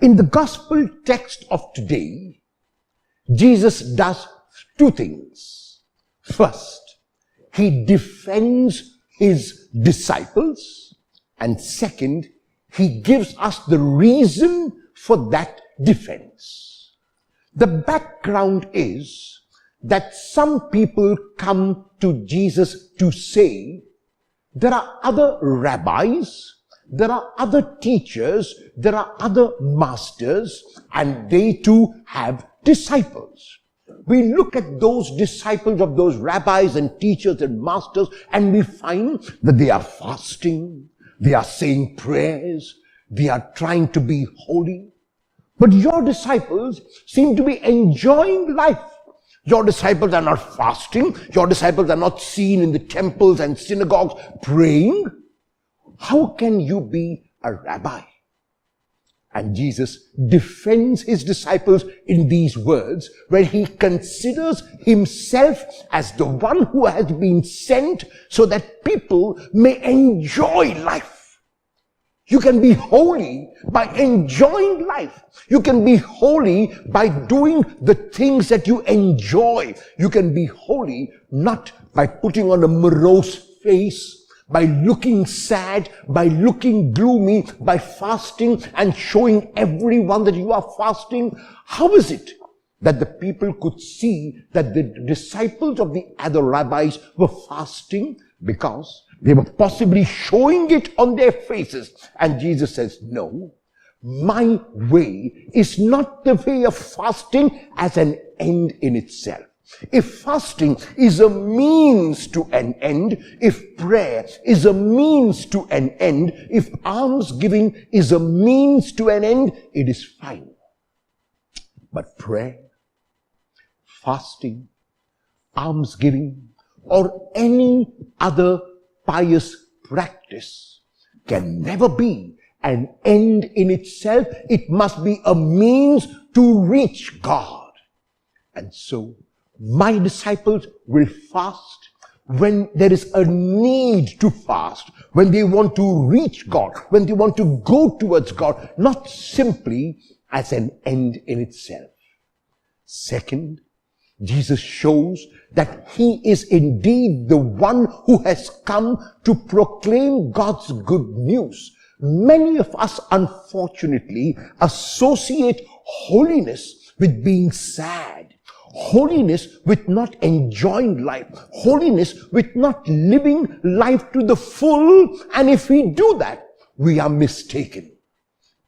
In the gospel text of today, Jesus does two things. First, he defends his disciples, and second, he gives us the reason for that defense. The background is that some people come to Jesus to say, there are other rabbis, there are other teachers, there are other masters, and they too have disciples. We look at those disciples of those rabbis and teachers and masters, and we find that they are fasting, they are saying prayers, they are trying to be holy. But your disciples seem to be enjoying life. Your disciples are not fasting. Your disciples are not seen in the temples and synagogues praying. How can you be a rabbi? And Jesus defends his disciples in these words, where he considers himself as the one who has been sent so that people may enjoy life. You can be holy by enjoying life. You can be holy by doing the things that you enjoy. You can be holy not by putting on a morose face, by looking sad, by looking gloomy, by fasting and showing everyone that you are fasting. How is it that the people could see that the disciples of the other rabbis were fasting? Because they were possibly showing it on their faces. And Jesus says, no, my way is not the way of fasting as an end in itself. If fasting is a means to an end, if prayer is a means to an end, if almsgiving is a means to an end, it is fine. But prayer, fasting, almsgiving, or any other pious practice can never be an end in itself. It must be a means to reach God. And so, my disciples will fast when there is a need to fast, when they want to reach God, when they want to go towards God, not simply as an end in itself. Second, Jesus shows that he is indeed the one who has come to proclaim God's good news. Many of us, unfortunately, associate holiness with being sad, holiness with not enjoying life, holiness with not living life to the full, and if we do that, we are mistaken.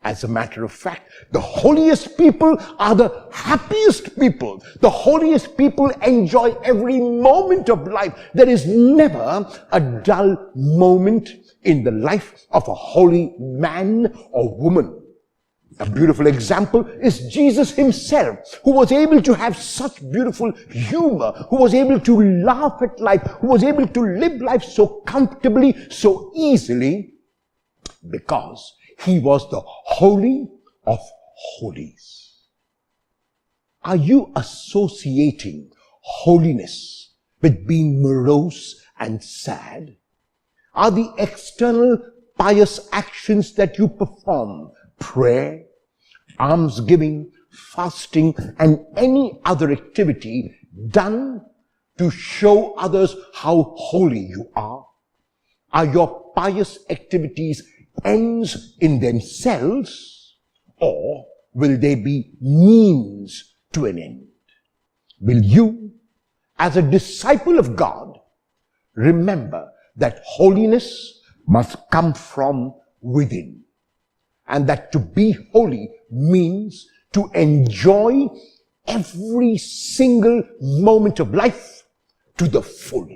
As a matter of fact, the holiest people are the happiest people. The holiest people enjoy every moment of life. There is never a dull moment in the life of a holy man or woman. A beautiful example is Jesus himself, who was able to have such beautiful humor, who was able to laugh at life, who was able to live life so comfortably, so easily, because he was the holy of holies. Are you associating holiness with being morose and sad? Are the external pious actions that you perform, prayer, almsgiving, fasting, and any other activity, done to show others how holy you are? Are your pious activities ends in themselves, or will they be means to an end? Will you, as a disciple of God, remember that holiness must come from within, and that to be holy means to enjoy every single moment of life to the full?